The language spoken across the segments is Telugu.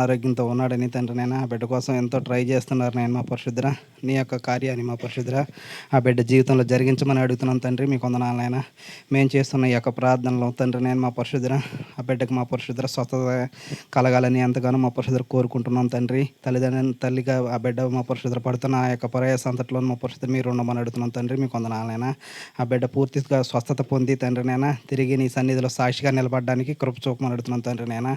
ఆరోగ్యంతో ఉన్నాడని తండ్రి నాయన ఆ బిడ్డ కోసం ఎంతో ట్రై చేస్తున్నారు నాయన మా పరిశుద్ధుడా. నీ యొక్క కార్యాన్ని మా పరిశుద్ధుడా ఆ బిడ్డ జీవితంలో జరిగించమని అడుగుతున్నాం తండ్రి. మీకు వందనాలు నాయన. మేము చేస్తున్న ఈ యొక్క ప్రార్థనలో తండ్రి నేను మా పరిశుద్ధుడా ఆ బిడ్డకు మా పరిశుద్ధుడ స్వస్థత కలగాలని ఎంతగానో మా పరిశుద్ధుడు కోరుకుంటున్నాం తండ్రి. తల్లిగా ఆ బిడ్డ మా పరిశుద్ధుడు పడుతున్న ఆ యొక్క ప్రయాస అంతట్లో మా పరిశుద్ధుడు మీరు ఉండమని అడుగుతున్నాం తండ్రి. మీకు వందనాలు నాయన. ఆ బిడ్డ పూర్తిగా స్వస్థత పొంది తండ్రి నాయన తిరిగి నీ సన్నిధిలో సాక్షిగా నిలబడడానికి కృప చూపమని అడుగుతున్నాం తండ్రి నాయన.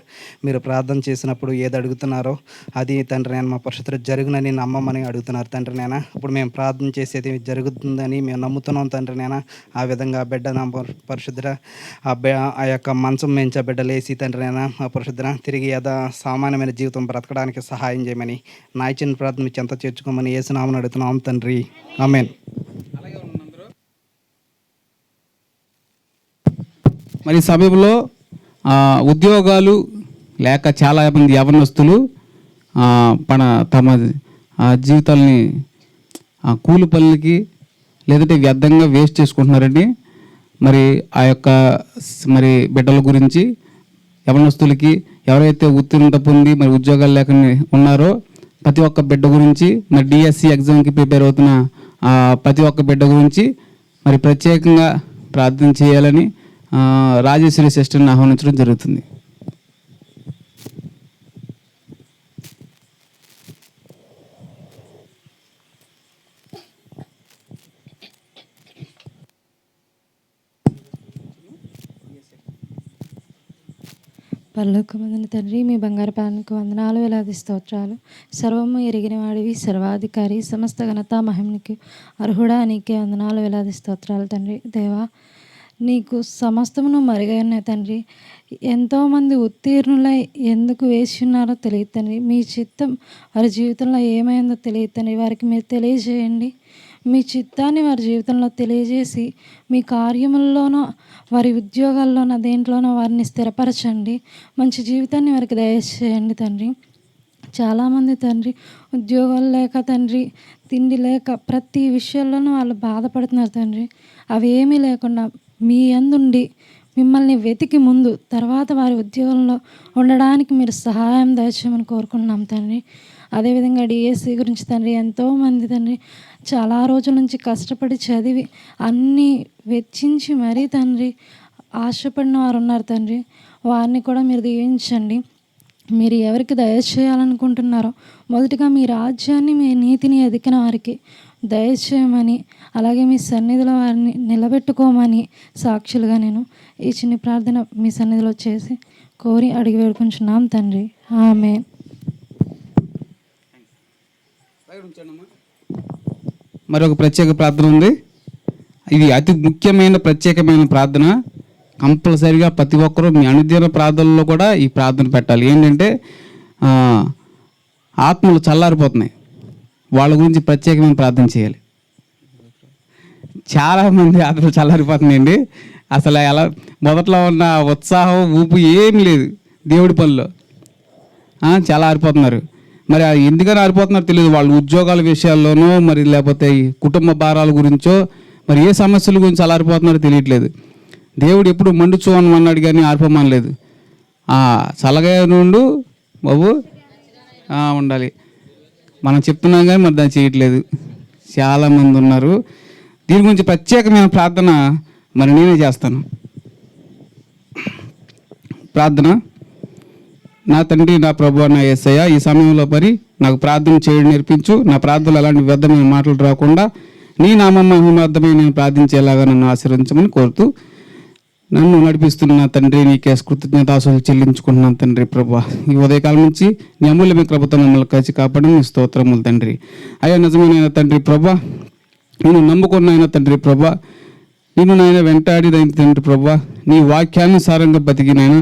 మీరు ప్రార్థన చేసినప్పుడు ఏది అడుగుతున్నారో అది తండ్రి నేను మా పరిశుద్ధుడు జరుగునని నమ్మమని అడుగుతున్నారు తండ్రి నేను. ఇప్పుడు మేము ప్రార్థన చేసేది జరుగుతుందని మేము నమ్ముతున్నాం తండ్రి నేను. ఆ విధంగా ఆ బిడ్డ నా పరిశుద్ధుడ ఆ యొక్క మంచం మేంచి ఆ బిడ్డ లేచి తండ్రి నేను మా పరిశుద్ధుడ తిరిగి సామాన్యమైన జీవితం బ్రతకడానికి సహాయం చేయమని నా ఇచ్చిన ప్రార్థన మీ చెంత చేర్చుకోమని యేసునామమున అడుగుతున్నాం తండ్రి. ఆమేన్. మరి సమయంలో ఉద్యోగాలు లేక చాలామంది యవనస్తులు తమ జీవితాలని కూలి పనులకి లేదంటే వ్యర్థంగా వేస్ట్ చేసుకుంటున్నారండి. మరి ఆ యొక్క మరి బిడ్డల గురించి యవనస్తులకి ఎవరైతే ఉత్తీర్ణత పొంది మరి ఉద్యోగాలు లేకుండా ఉన్నారో ప్రతి ఒక్క బిడ్డ గురించి మరి డిఎస్సి ఎగ్జామ్కి ప్రిపేర్ అవుతున్న ప్రతి ఒక్క బిడ్డ గురించి మరి ప్రత్యేకంగా ప్రార్థన చేయాలని రాజేశ్వరి సిస్టర్ని ఆహ్వానించడం జరుగుతుంది. పరలోకమందున తండ్రి, మీ బంగారు పాదములకు వందనాలు, వేలాది స్తోత్రాలు. సర్వము ఎరిగిన వాడివి, సర్వాధికారి, సమస్త ఘనత మహిమనికి అర్హుడా, నీకే వందనాలు, వేలాది స్తోత్రాలు తండ్రి. దేవా, నీకు సమస్తమును మరుగై ఉన్నాయి తండ్రి. ఎంతోమంది ఉత్తీర్ణులై ఎందుకు వేసి ఉన్నారో తెలియదు తండ్రి. మీ చిత్తం వారి జీవితంలో ఏమైందో తెలియదు తండ్రి. వారికి మీరు తెలియజేయండి. మీ చిత్తాన్ని వారి జీవితంలో తెలియజేసి మీ కార్యముల్లోనో వారి ఉద్యోగాల్లోనో దేంట్లోనో వారిని స్థిరపరచండి. మంచి జీవితాన్ని వారికి దయచేయండి తండ్రి. చాలామంది తండ్రి ఉద్యోగాలు లేక తండ్రి, తిండి లేక ప్రతి విషయంలోనూ వాళ్ళు బాధపడుతున్నారు తండ్రి. అవి ఏమీ లేకుండా మీ యందుండి మిమ్మల్ని వెతికి ముందు తర్వాత వారి ఉద్యోగంలో ఉండడానికి మీరు సహాయం దయచేయమని కోరుకుంటున్నాం తండ్రి. అదేవిధంగా డిఎస్సి గురించి తండ్రి, ఎంతోమంది తండ్రి చాలా రోజుల నుంచి కష్టపడి చదివి అన్నీ వెచ్చించి మరీ తండ్రి ఆశపడిన వారు ఉన్నారు తండ్రి. వారిని కూడా మీరు దీవించండి. మీరు ఎవరికి దయచేయాలనుకుంటున్నారో మొదటిగా మీ రాజ్యాన్ని, మీ నీతిని ఎదికిన వారికి దయచేయమని, అలాగే మీ సన్నిధిలో వారిని నిలబెట్టుకోమని సాక్షులుగా నేను ఈ చిన్న ప్రార్థన మీ సన్నిధిలో చేసి కోరి అడిగి వేడుకుంటున్నాం తండ్రి. ఆమేన్. మరొక ప్రత్యేక ప్రార్థన ఉంది. ఇది అతి ముఖ్యమైన ప్రత్యేకమైన ప్రార్థన. కంపల్సరిగా ప్రతి ఒక్కరూ మీ అనుదిన ప్రార్థనలో కూడా ఈ ప్రార్థన పెట్టాలి. ఏంటంటే ఆత్మలు చల్లారిపోతున్నాయి, వాళ్ళ గురించి ప్రత్యేకమైన ప్రార్థన చేయాలి. చాలామంది ఆత్మలు చల్లారిపోతున్నాయండి. అసలు ఎలా మొదట్లో ఉన్న ఉత్సాహం ఊపు ఏం లేదు దేవుడి పనిలో. చాలా ఆరిపోతున్నారు. మరి ఎందుకని ఆరిపోతున్నారో తెలియదు. వాళ్ళు ఉద్యోగాల విషయాల్లోనో మరి లేకపోతే కుటుంబ భారాల గురించో మరి ఏ సమస్యల గురించి అలా ఆరిపోతున్నారో తెలియట్లేదు. దేవుడు ఎప్పుడు మండుచు అన్నాడు కానీ ఆరిపోమనలేదు. చల్లగా నుండు బాబు ఉండాలి. మనం చెప్తున్నాం కానీ మరి దాన్ని చేయట్లేదు. చాలామంది ఉన్నారు. దీని గురించి ప్రత్యేకమైన ప్రార్థన మరి నేనే చేస్తాను. ప్రార్థన. నా తండ్రి, నా ప్రభువా, నా యేసయ్య, ఈ సమయంలో మరి నాకు ప్రార్థన చేయడం నేర్పించు. నా ప్రార్థనలు అలాంటి వ్యర్థమైన మాటలు రాకుండా నీ నామం మహిమార్థమై నేను ప్రార్థించేలాగా నన్ను ఆశీర్వదించమని కోరుతూ నన్ను నడిపిస్తున్న తండ్రి, నీకే కృతజ్ఞతాస్తుతులు చెల్లించుకుంటున్నాను తండ్రి. ప్రభువా, ఈ ఉదయకాలం నుంచి నీ అమూల్యమైన కృపతో మమ్మల్ని కలిసి కాపాడని నీ స్తోత్రములు తండ్రి. అయ్యా నిజమైన తండ్రి ప్రభువా, నేను నమ్ముకున్న తండ్రి ప్రభువా, నేను నాయన వెంటాడిదైన తండ్రి ప్రభువా, నీ వాక్యానుసారంగా బతికినైనా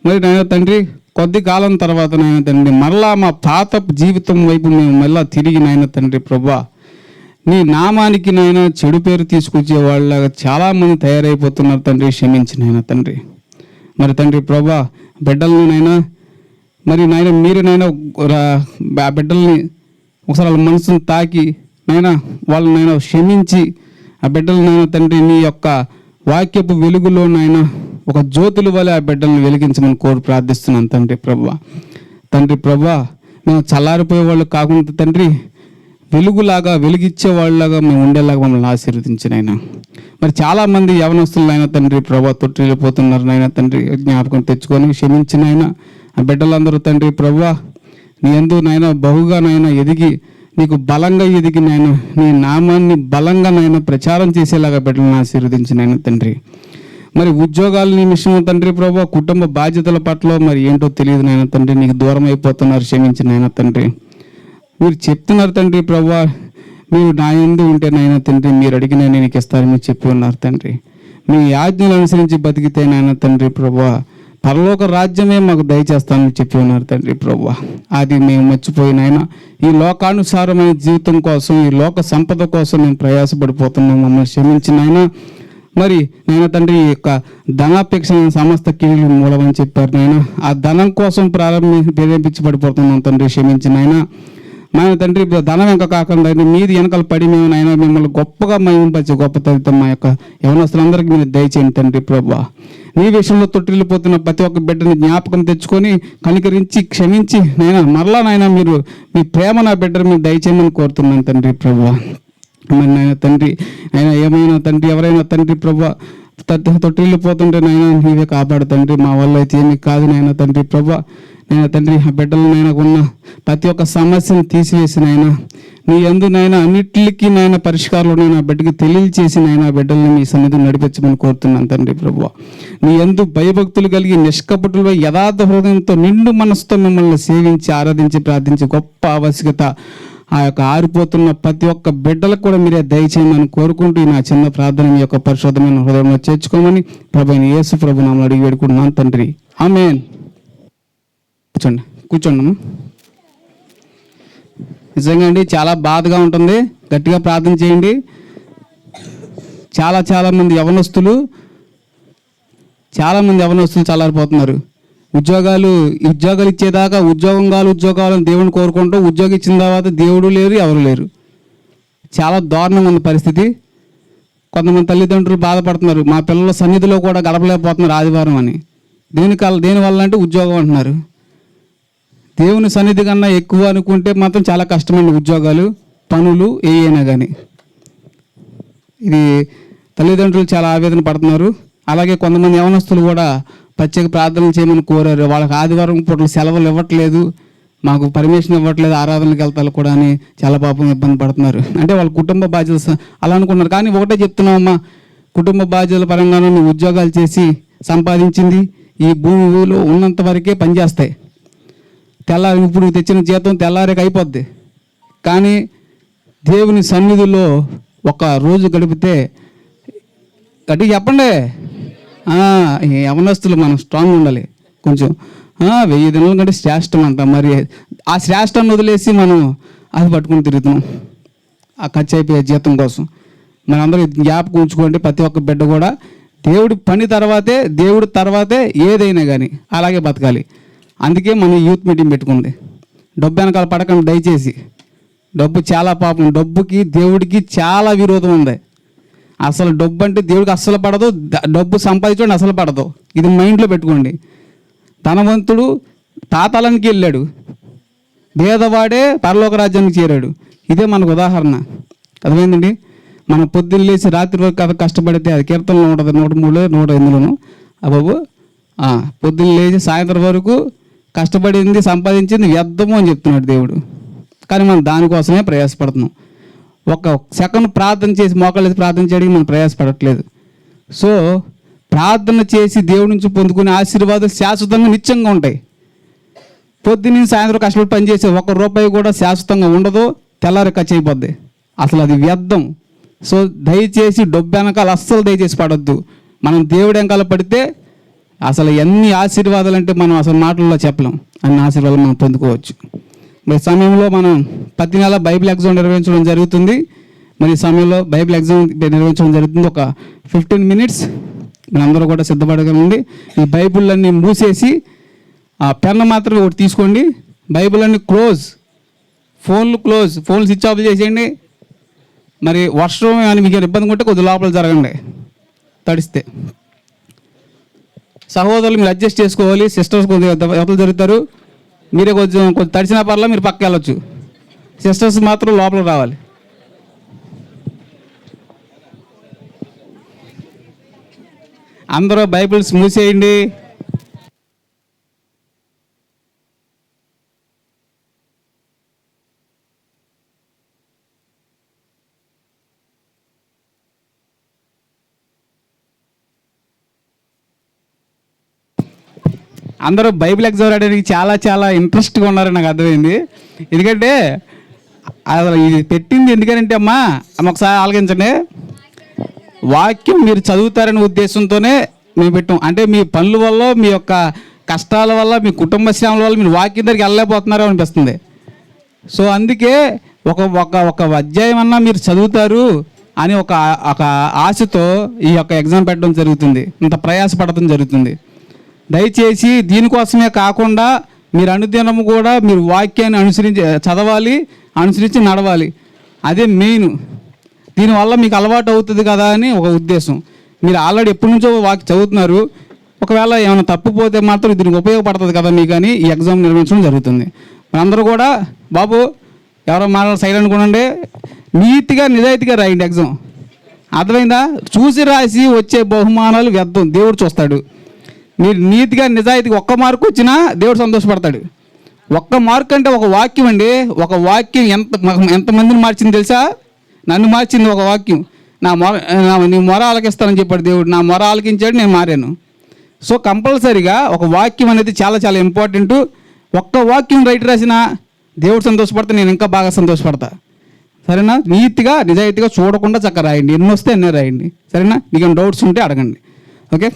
మరి నాయన తండ్రి కొద్ది కాలం తర్వాత నాయన తండ్రి మరలా మా పాత జీవితం వైపు మేము మళ్ళా తిరిగి నాయన తండ్రి ప్రభువా, నీ నామానికి నాయన చెడు పేరు తీసుకొచ్చే వాళ్ళలాగా చాలామంది తయారైపోతున్నారు తండ్రి. క్షమించినైనా తండ్రి. మరి తండ్రి ప్రభా, బిడ్డలను నైనా మరి నాయన మీరు నైనా ఆ బిడ్డల్ని ఒకసారి వాళ్ళ మనసును తాకి నైనా వాళ్ళనైనా క్షమించి ఆ బిడ్డలనైనా తండ్రి నీ యొక్క వాక్యపు వెలుగులో నైనా ఒక జ్యోతుల వలె ఆ బిడ్డలను వెలిగించమని కోరి ప్రార్థిస్తున్నాను తండ్రి ప్రభువా. తండ్రి ప్రభా మేము చల్లారిపోయే వాళ్ళు కాకుండా తండ్రి వెలుగులాగా వెలుగిచ్చే వాళ్ళలాగా మేము ఉండేలాగా మమ్మల్ని ఆశీర్వదించిన ఆయన. మరి చాలామంది యవనస్తులైనా తండ్రి ప్రభా తొట్టిల్లిపోతున్నారు నాయన తండ్రి, జ్ఞాపకం తెచ్చుకొని క్షమించిన ఆయన. ఆ బిడ్డలందరూ తండ్రి ప్రభా నీ యందు నాయన బహుగా నాయన ఎదిగి నీకు బలంగా ఎదిగి నాయన నీ నామాన్ని బలంగా నాయన ప్రచారం చేసేలాగా బిడ్డలను ఆశీర్వదించిన ఆయన తండ్రి. మరి ఉద్యోగాల నిమిషం తండ్రి ప్రభా కుటుంబ బాధ్యతల పట్ల మరి ఏంటో తెలియదు నాయన తండ్రి, నీకు దూరం అయిపోతున్నారు, క్షమించిన ఆయన తండ్రి. మీరు చెప్తున్నారు తండ్రి ప్రభా మీరు నా యందు ఉంటే నాయన తండ్రి మీరు అడిగిన నీకు ఇస్తారని చెప్పి ఉన్నారు తండ్రి. మీ ఆజ్ఞలు అనుసరించి బతికితే నాయన తండ్రి ప్రభా పరలోక రాజ్యమే మాకు దయచేస్తానని చెప్పి ఉన్నారు తండ్రి ప్రభా. అది మేము మర్చిపోయినాయన ఈ లోకానుసారమైన జీవితం కోసం, ఈ లోక సంపద కోసం మేము ప్రయాసపడిపోతున్నాం, మమ్మల్ని క్షమించినాయన. మరి నాయన తండ్రి ఈ యొక్క ధనాపేక్ష సమస్త కీళ్ళు మూలమని చెప్పారు నాయన. ఆ ధనం కోసం ప్రేరేపించబడిపోతున్నాం తండ్రి, క్షమించినాయన. నాయన తండ్రి ధనం వెనక కాకుండా మీది వెనకాల పడి మేము నాయన మిమ్మల్ని గొప్పగా మహింపరిచే గొప్ప తల్లితో మా యొక్క యవనస్తులందరికీ మీరు దయచేయండి తండ్రి ప్రభా. నీ విషయంలో తొట్టిల్లిపోతున్న ప్రతి ఒక్క బిడ్డని జ్ఞాపకం తెచ్చుకొని కనికరించి క్షమించి నాయన మరలా నాయన మీరు మీ ప్రేమ నా బిడ్డను మీరు దయచేయమని కోరుతున్నాను తండ్రి ప్రభా. మరి నాయన తండ్రి ఆయన ఏమైనా తండ్రి ఎవరైనా తండ్రి ప్రభా తొట్టిల్లిపోతుంటే నాయన నీవే కాపాడు తండ్రి, మా వల్ల అయితే ఏమి కాదు నాయన తండ్రి ప్రభా. నేను తండ్రి ఆ బిడ్డలు నాయన ఉన్న ప్రతి ఒక్క సమస్యను తీసివేసి నాయన నీ యందు నాయన అన్నిటికీ నాయన పరిష్కారాలు నేను ఆ బిడ్డకి తెలియచేసి నాయన ఆ బిడ్డల్ని మీ సన్నిధిని నడిపించమని కోరుతున్నాను తండ్రి ప్రభువా. నీ యందు భయభక్తులు కలిగి నిష్కపటులపై యథార్థ హృదయంతో నిండు మనసుతో మిమ్మల్ని సేవించి ఆరాధించి ప్రార్థించి గొప్ప ఆవశ్యకత ఆ యొక్క ఆరిపోతున్న ప్రతి ఒక్క బిడ్డలకు కూడా మీరే దయచేయమని కోరుకుంటూ నా చిన్న ప్రార్థన మీ యొక్క పరిశుద్ధమైన హృదయంలో చేర్చుకోమని ప్రభువైన యేసు ప్రభు నామములో అడిగి వేడుకుంటున్నాను తండ్రి, ఆమేన్. కూర్చోండి. నిజంగా అండి చాలా బాధగా ఉంటుంది, గట్టిగా ప్రార్థన చేయండి. చాలా మంది యవనస్తులు చల్లారిపోతున్నారు. ఉద్యోగాలు ఇచ్చేదాకా ఉద్యోగాలను దేవుని కోరుకుంటూ ఉద్యోగం ఇచ్చిన తర్వాత దేవుడు లేరు, ఎవరు లేరు. చాలా దారుణంగా ఉంది పరిస్థితి. కొంతమంది తల్లిదండ్రులు బాధపడుతున్నారు, మా పిల్లల సన్నిధిలో కూడా గడపలేకపోతున్నారు ఆదివారం అని. దేనివల్ల అంటే ఉద్యోగం అంటున్నారు. దేవుని సన్నిధి కన్నా ఎక్కువ అనుకుంటే మాత్రం చాలా కష్టమైన ఉద్యోగాలు పనులు ఏమైనా కానీ. ఇది తల్లిదండ్రులు చాలా ఆవేదన పడుతున్నారు. అలాగే కొంతమంది యవనస్తులు కూడా ప్రత్యేక ప్రార్థనలు చేయమని కోరారు. వాళ్ళకి ఆదివారం పూటలు సెలవులు ఇవ్వట్లేదు, మాకు పర్మిషన్ ఇవ్వట్లేదు, ఆరాధనలకు వెళ్తారు కూడా అని చాలా పాపం ఇబ్బంది పడుతున్నారు. అంటే వాళ్ళ కుటుంబ బాధ్యత అలా అనుకున్నారు. కానీ ఒకటే చెప్తున్నామమ్మా, కుటుంబ బాధ్యతల పరంగానే నువ్వు ఉద్యోగాలు చేసి సంపాదించింది ఈ భూమిలో ఉన్నంత వరకే పనిచేస్తాయి. ఇప్పుడు తెచ్చిన జీతం తెల్లారేకి అయిపోద్ది. కానీ దేవుని సన్నిధిలో ఒక రోజు గడిపితే గట్టిగా చెప్పండి, యవనస్తులు మనం స్ట్రాంగ్ ఉండాలి కొంచెం. 1000 దినాల కంటే శ్రేష్టం అంట. మరి ఆ శ్రేష్టాన్ని వదిలేసి మనం అది పట్టుకుని తిరుగుతున్నాం ఆ ఖర్చు అయిపోయే జీతం కోసం. మనందరూ జ్ఞాపకం ఉంచుకోండి, ప్రతి ఒక్క బిడ్డ కూడా దేవుడి పని దేవుడి తర్వాతే ఏదైనా కానీ అలాగే బతకాలి. అందుకే మనం యూత్ మీటింగ్ పెట్టుకుంది. డబ్బు వెనకాల పడకండి దయచేసి. డబ్బు చాలా పాపం, డబ్బుకి దేవుడికి చాలా విరోధం ఉంది. అసలు డబ్బు అంటే దేవుడికి అస్సలు పడదు, డబ్బు సంపాదించడం అసలు పడదు. ఇది మైండ్లో పెట్టుకోండి. ధనవంతుడు తాతాలానికి వెళ్ళాడు, భేదవాడే పరలోక రాజ్యానికి చేరాడు. ఇదే మనకు ఉదాహరణ. అర్థమైందండి. మనం పొద్దున్న లేచి రాత్రి వరకు కష్టపడితే అది కీర్తనలో ఉంటుంది 103, 108లోను. బాబు పొద్దున్న లేచి సాయంత్రం వరకు కష్టపడింది సంపాదించింది వ్యర్థము అని చెప్తున్నాడు దేవుడు. కానీ మనం దానికోసమే ప్రయాసపడుతున్నాం. ఒక సెకండ్ ప్రార్థన చేసి మోకాళ్ళేసి ప్రార్థన చేయడానికి మనం ప్రయాసపడట్లేదు. సో ప్రార్థన చేసి దేవుడి నుంచి పొందుకునే ఆశీర్వాదాలు శాశ్వతంగా నిత్యంగా ఉంటాయి. పొద్దున్న సాయంత్రం కష్టపడి పనిచేసే ₹1 కూడా శాశ్వతంగా ఉండదు, తెల్లారి ఖర్చు అయిపోద్ది. అసలు అది వ్యర్థం. సో దయచేసి డబ్బు వెనకాల అస్సలు దయచేసి పడొద్దు. మనం దేవుడి వెనకాల పడితే అసలు ఎన్ని ఆశీర్వాదాలు అంటే మనం అసలు మాటల్లో చెప్పలేం. అన్ని ఆశీర్వాదాలు మనం పొందుకోవచ్చు. మరి సమయంలో మనం ప్రతి నెల బైబిల్ ఎగ్జామ్ నిర్వహించడం జరుగుతుంది. మరి ఈ సమయంలో బైబిల్ ఎగ్జామ్ నిర్వహించడం జరుగుతుంది. ఒక 15 మినిట్స్ మనందరూ కూడా సిద్ధపడగలండి. ఈ బైబిల్ అన్నీ మూసేసి ఆ పెన్ను మాత్రమే ఒకటి తీసుకోండి. బైబిల్ అన్నీ క్లోజ్, ఫోన్లు స్విచ్ ఆఫ్ చేసేయండి. మరి వర్షం అని మీకు ఇబ్బంది ఉంటే కొద్దిగా లోపల జరగండి తడిస్తే. సహోదరులు మీరు అడ్జస్ట్ చేసుకోవాలి. సిస్టర్స్ కొద్దిగా ఎవరు జరుగుతారు, మీరే కొంచెం కొంచెం తడిసిన పర్లా మీరు పక్క వెళ్ళొచ్చు. సిస్టర్స్ మాత్రం లోపలికి రావాలి. అందరూ బైబిల్స్ మూసేయండి. అందరూ బైబిల్ ఎగ్జామ్ రాయడానికి చాలా చాలా ఇంట్రెస్ట్గా ఉన్నారని నాకు అర్థమైంది. ఎందుకంటే అసలు ఇది పెట్టింది ఎందుకంటే అమ్మా ఒకసారి ఆలోచించండి. వాక్యం మీరు చదువుతారనే ఉద్దేశంతోనే మేము పెట్టాం. అంటే మీ పనుల వల్ల, మీ యొక్క కష్టాల వల్ల, మీ కుటుంబ శ్రమల వల్ల మీరు వాక్యం దగ్గరికి వెళ్ళలేకపోతున్నారో అనిపిస్తుంది. సో అందుకే ఒక ఒక ఒక అధ్యాయం అన్నా మీరు చదువుతారు అని ఒక ఒక ఆశతో ఈ యొక్క ఎగ్జామ్ పెట్టడం జరుగుతుంది, ఇంత ప్రయాసపడటం జరుగుతుంది. దయచేసి దీనికోసమే కాకుండా మీరు అనుదినము కూడా మీరు వాక్యాన్ని అనుసరించి చదవాలి, అనుసరించి నడవాలి. అదే మెయిన్. దీనివల్ల మీకు అలవాటు అవుతుంది కదా అని ఒక ఉద్దేశం. మీరు ఆల్రెడీ ఎప్పటి నుంచో వాక్యం చదువుతున్నారు. ఒకవేళ ఏమైనా తప్పుపోతే మాత్రం దీనికి ఉపయోగపడుతుంది కదా మీకు అని ఈ ఎగ్జామ్ నిర్వహించడం జరుగుతుంది. అందరూ కూడా బాబు ఎవరో మాట్లాడ సైలెంట్ అనుకోనండి, నీట్గా నిజాయితీగా రాయండి ఎగ్జామ్. అర్థమైందా? చూసి రాసి వచ్చే బహుమానాలు వ్యర్థం, దేవుడు చూస్తాడు. మీరు నీతిగా నిజాయితీగా ఒక్క మార్కు వచ్చినా దేవుడు సంతోషపడతాడు. ఒక్క మార్క్ అంటే ఒక వాక్యం అండి. ఒక వాక్యం ఎంతమందిని మార్చింది తెలుసా? నన్ను మార్చింది ఒక వాక్యం. నీ మొర ఆలకిస్తానని చెప్పాడు దేవుడు. నా మొర ఆలకించాడు, నేను మారాను. సో కంపల్సరీగా ఒక వాక్యం అనేది చాలా చాలా ఇంపార్టెంట్. ఒక్క వాక్యం రైట్ రాసినా దేవుడు సంతోషపడతా, నేను ఇంకా బాగా సంతోషపడతా. సరేనా? నీతిగా నిజాయితీగా చూడకుండా చక్కగా రాయండి. ఎన్ని వస్తే ఎన్నో రాయండి. సరేనా? మీకు డౌట్స్ ఉంటే అడగండి. ఓకే.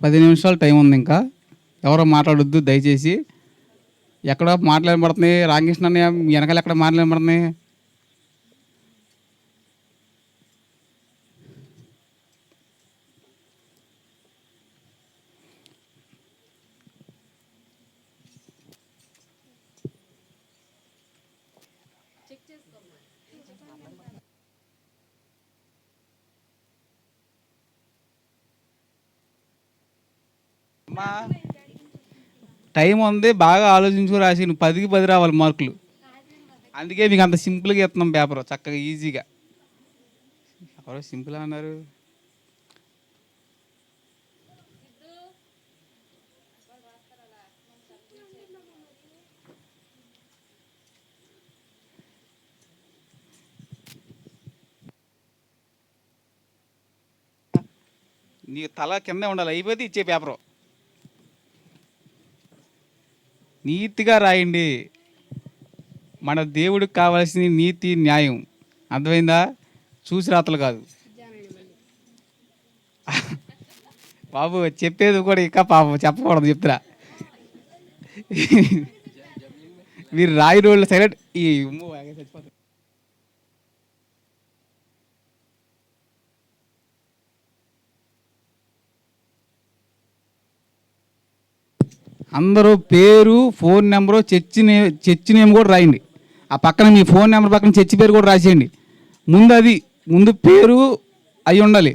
10 నిమిషాలు టైం ఉంది ఇంకా. ఎవరో మాట్లాడొద్దు దయచేసి. ఎక్కడ మాట్లాడబడుతున్నాయి రామకృష్ణ అన్నయ్య, మీ వెనకాల ఎక్కడ మాట్లాడబడుతున్నాయి? అమ్మా టైం ఉంది, బాగా ఆలోచించుకు రాసి. నువ్వు 10కి 10 రావాలి మార్కులు. అందుకే మీకు అంత సింపుల్గా ఇస్తున్నాం పేపర్, చక్కగా ఈజీగా. ఎవరో సింపుల్ అన్నారు. నీ తల కిందే ఉండాలి, అయిపోతే ఇచ్చే పేపరు. నీతిగా రాయండి. మన దేవుడికి కావాల్సింది నీతి, న్యాయం. అర్థమైందా? చూసి రాతలు కాదు బాబు. చెప్పేది కూడా ఇంకా పాపం చెప్పకూడదు చెప్తురా. మీరు రాయి రోడ్లు సైలెంట్. ఈ చచ్చిపోతారు. అందరూ పేరు, ఫోన్ నెంబరు, చర్చి నేమ్ కూడా రాయండి. ఆ పక్కన మీ ఫోన్ నెంబర్ పక్కన చర్చి పేరు కూడా రాసేయండి. ముందు పేరు అయి ఉండాలి.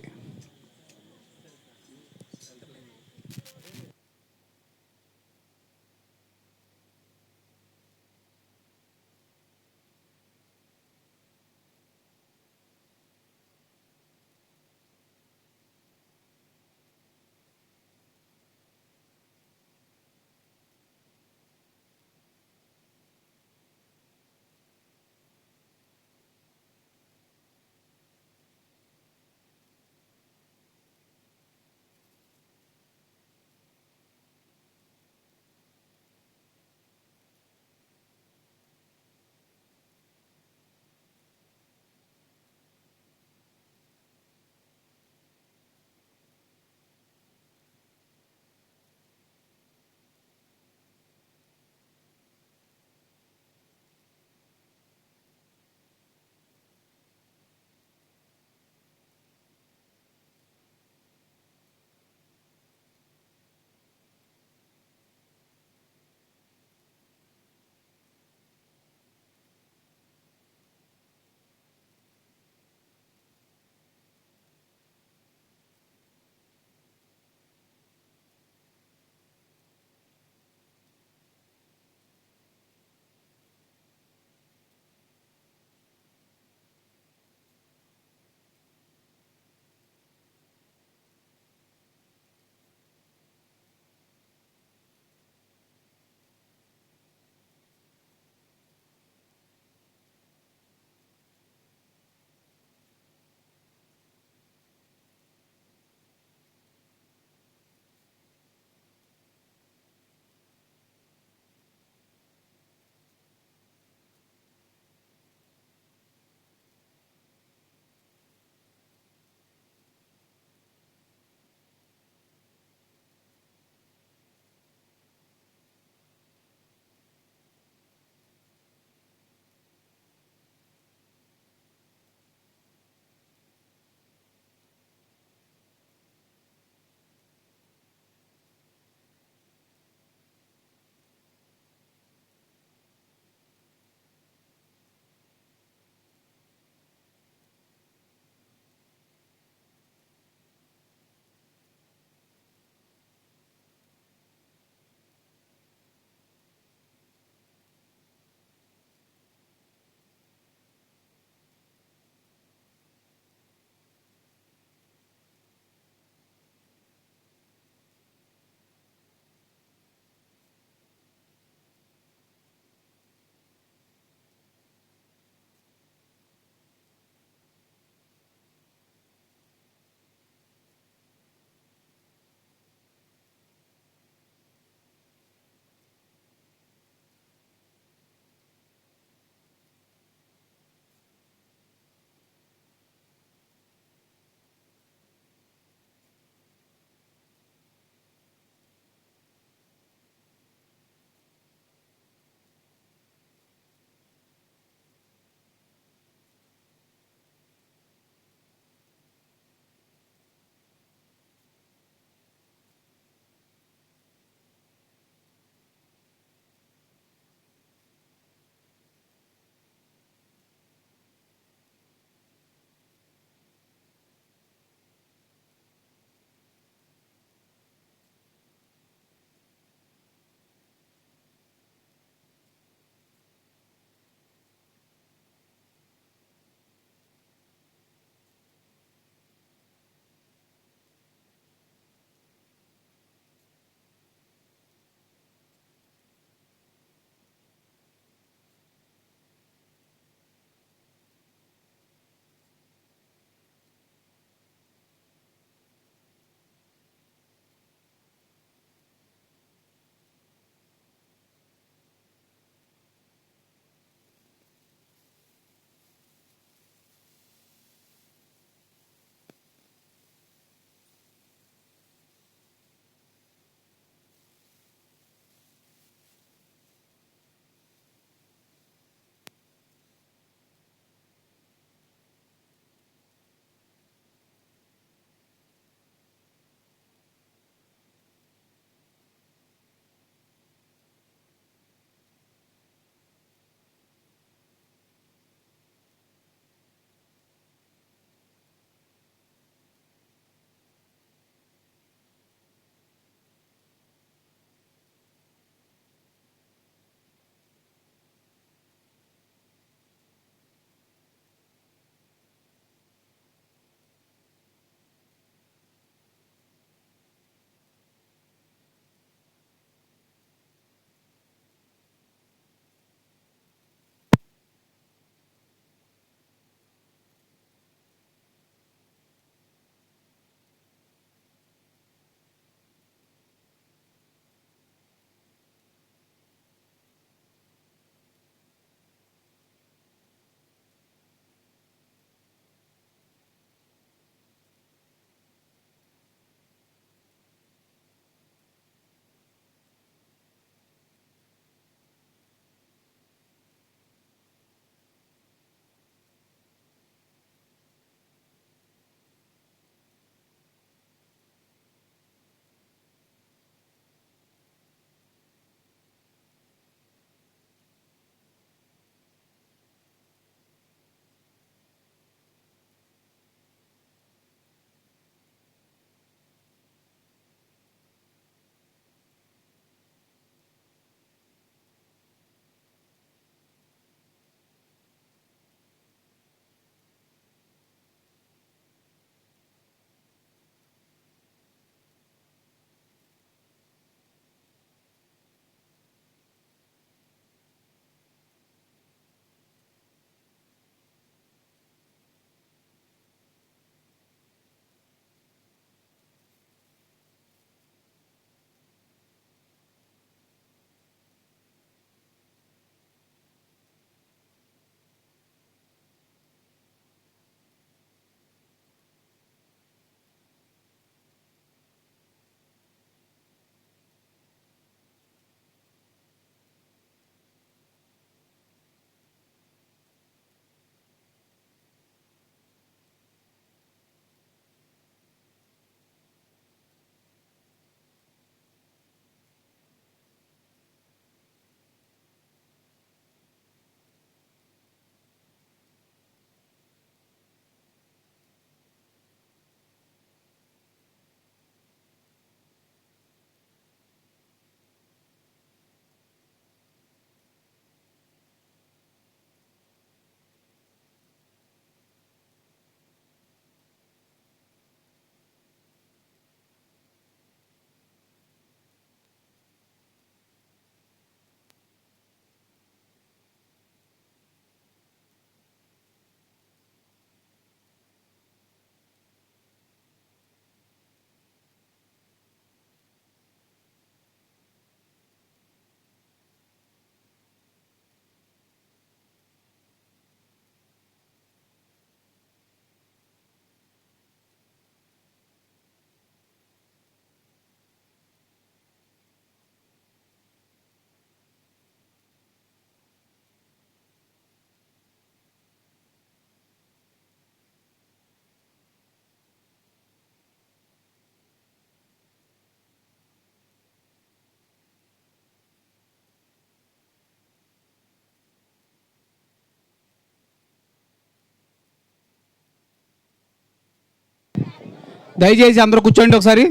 దయచేసి అందరూ కూర్చోండి ఒకసారి.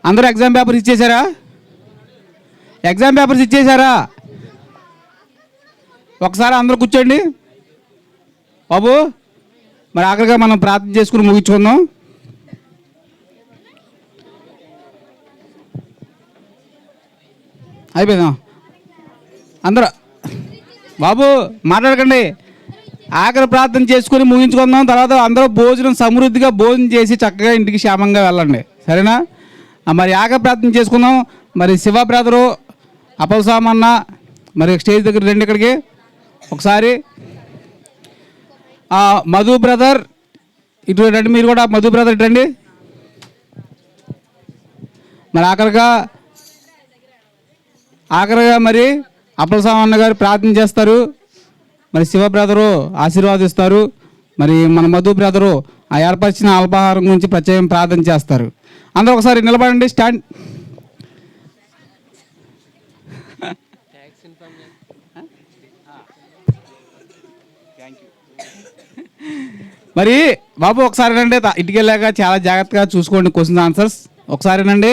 అందరూ ఎగ్జామ్ పేపర్స్ ఇచ్చేసారా? ఎగ్జామ్ పేపర్స్ ఇచ్చేసారా? ఒకసారి అందరూ కూర్చోండి బాబు. మరి ఆఖరిగా మనం ప్రార్థన చేసుకుని ముగించుకుందాం. అయిపోయిందా? అందరూ బాబు మాట్లాడకండి. ఆఖరి ప్రార్థన చేసుకుని ముగించుకుందాం. తర్వాత అందరూ భోజనం సమృద్ధిగా భోజనం చేసి చక్కగా ఇంటికి క్షేమంగా వెళ్ళండి, సరేనా? మరి ఆఖరి ప్రార్థన చేసుకుందాం. మరి శివ బ్రదరు, అపల్ సామన్న మరి స్టేజ్ దగ్గర రండి ఇక్కడికి ఒకసారి. మధు బ్రదర్ ఇటు రండి, మీరు కూడా మధు బ్రదర్ ఇటు రండి. మరి ఆఖరిగా మరి అప్పల సామన్న గారు ప్రార్థన చేస్తారు. మరి శివ బ్రదరు ఆశీర్వాదిస్తారు. మరి మన మధు బ్రదరు ఆ ఏర్పరిచిన అల్పాహారం గురించి ప్రత్యేకం ప్రార్థన చేస్తారు. అందరూ ఒకసారి నిలబడండి, స్టాండ్. మరి బాబు ఒకసారి రండి, ఇంటికి వెళ్ళాక చాలా జాగ్రత్తగా చూసుకోండి క్వశ్చన్ ఆన్సర్స్. ఒకసారి రండి.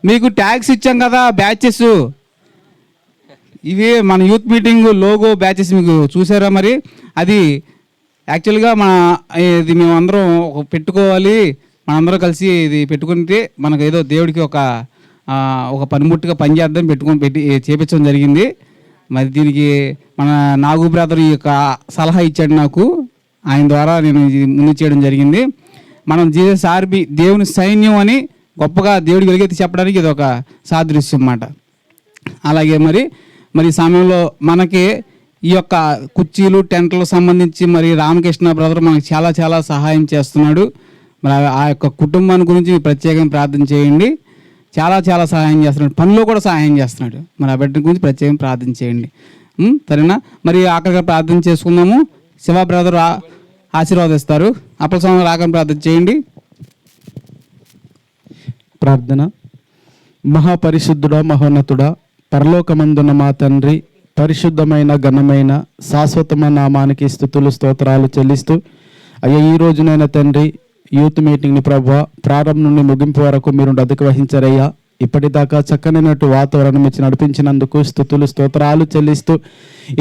మీకు ట్యాగ్స్ ఇచ్చాం కదా, బ్యాచెస్ ఇవి మన యూత్ మీటింగ్ లోగో బ్యాచెస్ మీకు చూసారా? మరి అది యాక్చువల్గా ఇది మేము అందరం పెట్టుకోవాలి, మనందరం కలిసి ఇది పెట్టుకుంటే మనకు ఏదో దేవుడికి ఒక పనిముట్టుగా పనిచేద్దాం పెట్టి చేపించడం జరిగింది. మరి దీనికి మన నాగు బ్రదర్ ఈ యొక్క సలహా ఇచ్చాడు నాకు, ఆయన ద్వారా నేను ఇది ముందు చేయడం జరిగింది. మనం జీసస్ ఆర్మీ దేవుని సైన్యం అని గొప్పగా దేవుడికి వెలుగెత్తి చెప్పడానికి ఇది ఒక సాదృశ్యం అన్నమాట. అలాగే మరి ఈ సమయంలో మనకి ఈ యొక్క కుర్చీలు టెంట్లకు సంబంధించి మరి రామకృష్ణ బ్రదర్ మనకి చాలా చాలా సహాయం చేస్తున్నాడు. మరి ఆ యొక్క కుటుంబాన్ని గురించి ప్రత్యేకంగా ప్రార్థన చేయండి. చాలా చాలా సహాయం చేస్తున్నాడు, పనిలో కూడా సహాయం చేస్తున్నాడు. మరి ఆ బిడ్డ గురించి ప్రత్యేకంగా ప్రార్థన చేయండి, సరేనా? మరి ఆఖరిగా ప్రార్థన చేసుకుందాము. శివ బ్రదర్ ఆశీర్వాదిస్తారు. అప్పల స్వామి రాకని ప్రార్థన చేయండి. ప్రార్థన. మహాపరిశుద్ధుడా, మహోన్నతుడా, పరలోకమందున్న మా తండ్రి, పరిశుద్ధమైన ఘనమైన శాశ్వతమైన నామానికి స్తుతులు స్తోత్రాలు చెల్లిస్తూ అయ్యా ఈ రోజునైనా తండ్రి యూత్ మీటింగ్ని ప్రభువా ప్రారంభం నుండి ముగింపు వరకు మీరు అదుకు వహించారయ్యా. ఇప్పటిదాకా చక్కనైనటు వాతావరణం ఇచ్చి నడిపించినందుకు స్తుతులు స్తోత్రాలు చెల్లిస్తూ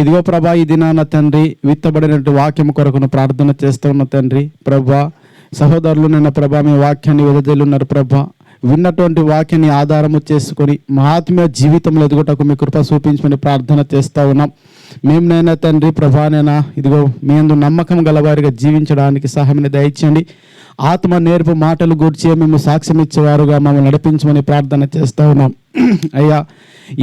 ఇదిగో ప్రభా ఈ దినాన తండ్రి విత్తబడినట్టు వాక్యం కొరకును ప్రార్థన చేస్తున్న తండ్రి ప్రభా సహోదరులు నిన్న ప్రభా మీ వాక్యాన్ని వెదజల్లున్నారు ప్రభా. విన్నటువంటి వాక్యాన్ని ఆధారము చేసుకొని మా ఆత్మీయ జీవితంలో ఎదుగుటకు మీ కృప చూపించమని ప్రార్థన చేస్తూ ఉన్నాం. మేమునైనా తండ్రి ప్రభానైనా ఇదిగో మీ యందు నమ్మకం గలవారిగా జీవించడానికి సహాయం దయచేయండి. ఆత్మ నేర్పు మాటలు గూర్చి మేము సాక్ష్యం ఇచ్చేవారుగా మమ్మల్ని నడిపించమని ప్రార్థన చేస్తూ ఉన్నాం. అయ్యా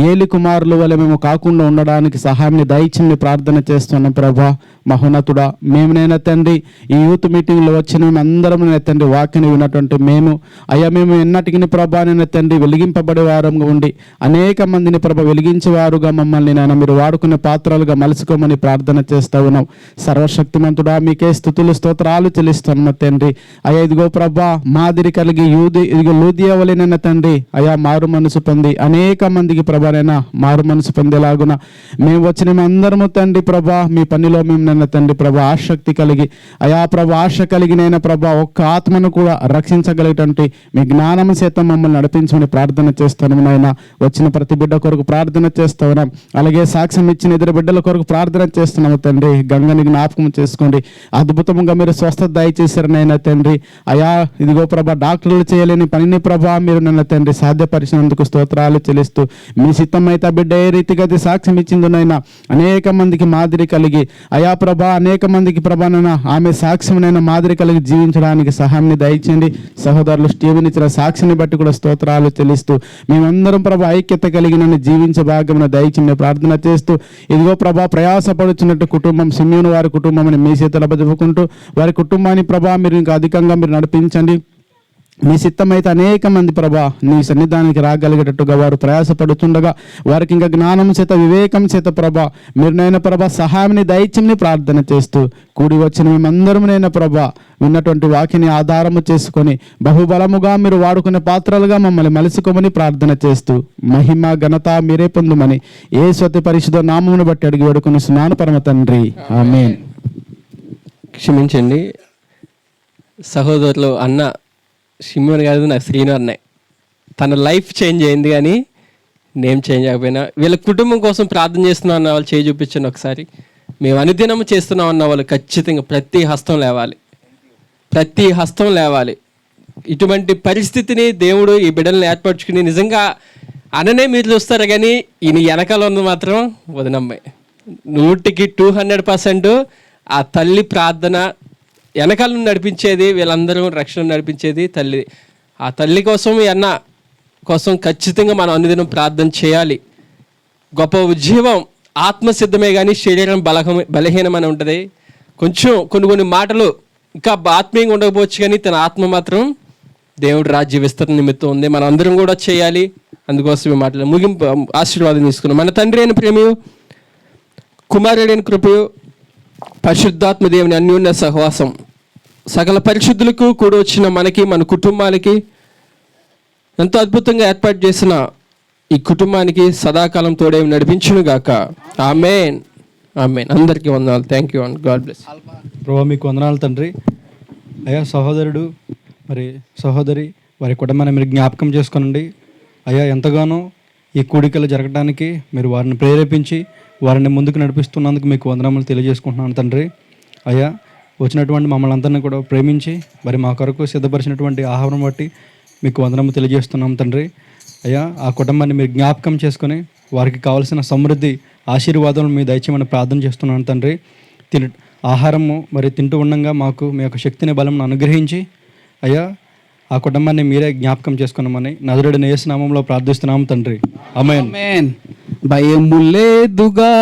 ఏలి కుమారుల వల్ల మేము కాకుండా ఉండడానికి సహాయం దయచేయమని ప్రార్థన చేస్తున్నాం ప్రభా. మహోన్నతుడా, మేమునైనా తండ్రి ఈ యూత్ మీటింగ్లో వచ్చిన మేము అందరం తండ్రి వాక్యాన్ని విన్నటువంటి మేము అయ్యా మేము ఎన్నటికి ప్రభానైనా తండ్రి వెలిగింపబడే వారంగా ఉండి అనేక మందిని ప్రభ వెలిగించేవారుగా మమ్మల్ని నాయన మీరు వాడుకునే పాత్రలుగా మలుచుకోమని ప్రార్థన చేస్తూ ఉన్నాం. సర్వశక్తిమంతుడా మీకే స్తుతులు స్తోత్రాలు చెల్లిస్తున్నాం తండ్రి. అయ్యా ఇదిగో ప్రభా మాదిరి కలిగి ఇదిగో లూదియా వలెనైనా తండ్రి అయ్యా మారు మనసు పొంది అనేక మందికి ప్రభానైనా మారు మనసు పొందేలాగున మేము వచ్చిన అందరము తండ్రి ప్రభా మీ పనిలో మేము నన్న తండ్రి ప్రభా ఆసక్తి కలిగి అయా ప్రభా ఆశ కలిగినైనా ప్రభా ఒక్క ఆత్మను కూడా రక్షించగలిగినటువంటి మీ జ్ఞానం చేత మమ్మల్ని నడిపించమని ప్రార్థన చేస్తున్నాము నాయన. వచ్చిన ప్రతి బిడ్డ కొరకు ప్రార్థన చేస్తున్నాం. అలాగే సాక్ష్యం ఇచ్చిన ఇద్దరు బిడ్డల కొరకు ప్రార్థన చేస్తున్నాము తండ్రి. గంగని జ్ఞాపకం చేసుకోండి. అద్భుతంగా మీరు స్వస్థత దయచేశారు నాయన తండ్రి. అయా ఇదిగో ప్రభా డాక్టర్లు చేయలేని పనిని ప్రభా మీరు నన్న తండ్రి సాధ్యపరిచినందుకు స్తోత్రాలు చెల్లిస్తూ మీ సిద్ధమైతే బిడ్డ ఏ రీతిగా సాక్ష్యం ఇచ్చిందనైనా అనేక మందికి మాదిరి కలిగి అయా ప్రభా అనేక మందికి ప్రభానైనా ఆమె సాక్ష్యమైనా మాదిరి కలిగి జీవించడానికి సహాయాన్ని దయచేయండి. సహోదరులు స్టీవెన్ ఇచ్చిన సాక్షిని బట్టి కూడా స్తోత్రాలు చెల్లిస్తూ మేమందరం ప్రభా ఐక్యత కలిగిన జీవించే భాగ్యమును దయచేయమని ప్రార్థన చేస్తూ ఇదిగో ప్రభా ప్రయాసపడుచున్నట్టు కుటుంబం సిమ్యూను వారి కుటుంబం మీ చేతులు అప్పచెప్పుకుంటూ వారి కుటుంబాన్ని ప్రభా మీరు ఇంకా అధికంగా మీరు నడిపించండి. మీ సిద్ధమైతే అనేక మంది ప్రభా నీ సన్నిధానానికి రాగలిగేటట్టుగా వారు ప్రయాసపడుతుండగా వారికి ఇంకా జ్ఞానం చేత వివేకం చేత ప్రభా మీరునైనా ప్రభా సహాయాన్ని దయచేయమని ప్రార్థన చేస్తూ కూడి వచ్చిన మేమందరమునైనా ప్రభా విన్నటువంటి వాక్యాన్ని ఆధారము చేసుకొని బహుబలముగా మీరు వాడుకునే పాత్రలుగా మమ్మల్ని మలుచుకోమని ప్రార్థన చేస్తూ మహిమ ఘనత మీరే పొందుమని యేసు అతి పరిశుద్ధ నామమును బట్టి అడిగి వేడుకొనిస్తున్నాను పరమ తండ్రి, ఆమేన్. క్షమించండి సహోదరులు, అన్న షిమ్మన్ కాదు, నా శ్రీను అన్నయ్య. తన లైఫ్ చేంజ్ అయింది కానీ నేమ్ చేంజ్ అయిపోయినా. వీళ్ళ కుటుంబం కోసం ప్రార్థన చేస్తున్నాం అన్న వాళ్ళు చేయి చూపించండి ఒకసారి. మేము అనుదినము చేస్తున్నాం అన్న వాళ్ళు ఖచ్చితంగా ప్రతి హస్తం లేవాలి, ప్రతి హస్తం లేవాలి. ఇటువంటి పరిస్థితిని దేవుడు ఈ బిడ్డలను ఏర్పరచుకుని నిజంగా అననే మీరు చూస్తారు కానీ ఈయన వెనకాల ఉన్నది మాత్రం వదినమ్మాయి. 200% ఆ తల్లి ప్రార్థన వెనకాల నడిపించేది, వీళ్ళందరూ రక్షణ నడిపించేది తల్లి. ఆ తల్లి కోసం ఈ అన్న కోసం ఖచ్చితంగా మనం అనుదినం ప్రార్థన చేయాలి. గొప్ప ఉజ్జీవం ఆత్మసిద్ధమే కానీ శరీరం బలహీనమని ఉంటుంది. కొంచెం కొన్ని మాటలు ఇంకా ఆత్మీయంగా ఉండకపోవచ్చు కానీ తన ఆత్మ మాత్రం దేవుడు రాజ్య విస్తరణ నిమిత్తం ఉంది. మనం అందరం కూడా చేయాలి. అందుకోసమే మాటలు ముగింపు ఆశీర్వాదం తీసుకున్నాం. మన తండ్రి అయిన ప్రేమయు, కుమారుడైన కృపయు, పరిశుద్ధాత్మ దేవుని అన్యోన్య సహవాసం సకల పరిశుద్ధులకు కూడా వచ్చిన మనకి, మన కుటుంబాలకి, ఎంతో అద్భుతంగా ఏర్పాటు చేసిన ఈ కుటుంబానికి సదాకాలం తోడే నడిపించును గాక. ఆమేన్, ఆమేన్. అందరికీ వందనాలు. Thank you and God bless. ప్రభా మీకు వందనాలు తండ్రి. అయ్యా సహోదరుడు మరి సహోదరి వారి కుటుంబాన్ని మీరు జ్ఞాపకం చేసుకోనండి. అయ్యా ఎంతగానో ఈ కూడికలు జరగడానికి మీరు వారిని ప్రేరేపించి వారిని ముందుకు నడిపిస్తున్నందుకు మీకు వందనాలు తెలియజేసుకుంటున్నాను తండ్రి. అయ్యా వచ్చినటువంటి మమ్మల్ని అందరినీ కూడా ప్రేమించి మరి మా కొరకు సిద్ధపరిచినటువంటి ఆహారం బట్టి మీకు వందనము తెలియజేస్తున్నాం తండ్రి. అయ్యా ఆ కుటుంబాన్ని మీరు జ్ఞాపకం చేసుకొని వారికి కావాల్సిన సమృద్ధి ఆశీర్వాదాలు మీ దయచేయమని ప్రార్థన చేస్తున్నాను తండ్రి. ఆహారము మరి తింటూ ఉండగా మాకు మీ యొక్క శక్తిని బలంను అనుగ్రహించి అయ్యా ఆ కుటుంబాన్ని మీరే జ్ఞాపకం చేసుకున్నామని నజరుడైన యేసు నామములో ప్రార్థిస్తున్నాము తండ్రి. ఆమేన్. ఆమేన్. భయము లేదుగా,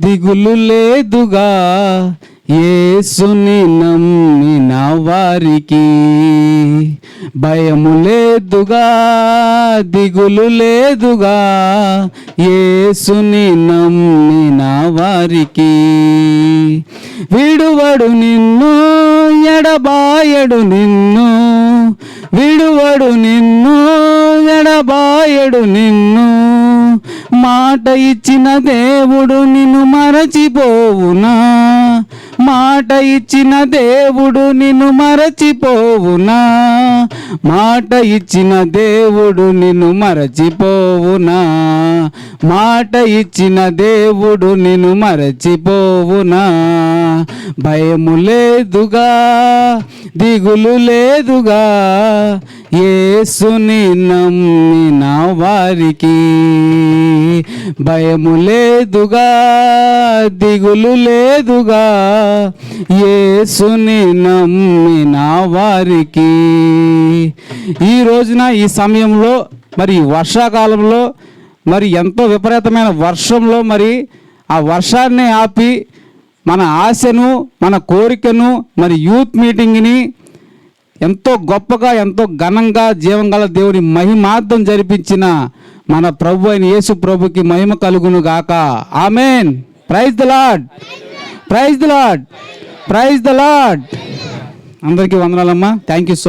దిగులు లేదుగా, యేసుని నమ్మిన వారికి. భయము లేదుగా, దిగులు లేదుగా, యేసుని నమ్మిన వారికి. విడువడు నిన్ను, ఎడబాయడు నిన్ను, విడువడు నిన్ను, ఎడబాయడు నిన్ను. మాట ఇచ్చిన దేవుడు నిన్ను మరచిపోవునా, మాట ఇచ్చిన దేవుడు నిన్ను మరచిపోవునా, మాట ఇచ్చిన దేవుడు నిన్ను మరచిపోవునా, మాట ఇచ్చిన దేవుడు నిన్ను మరచిపోవునా. భయము లేదుగా, దిగులు లేదుగా, యేసుని నమ్మిన వారికి. భయము లేదుగా, దిగులు లేదుగా, యేసుని నమ్మిన వారికి. ఈ రోజున ఈ సమయంలో మరి వర్షాకాలంలో మరి ఎంతో విపరీతమైన వర్షంలో మరి ఆ వర్షాన్ని ఆపి మన ఆశను, మన కోరికను, మరి యూత్ మీటింగ్ని ఎంతో గొప్పగా, ఎంతో ఘనంగా జీవంగల దేవుని మహిమార్థం జరిపించిన మన ప్రభు అయిన యేసు ప్రభుకి మహిమ కలుగును గాక. Amen. Praise the lord, praise the lord, praise the lord. అందరికీ వందనాలమ్మా. Thank you so much.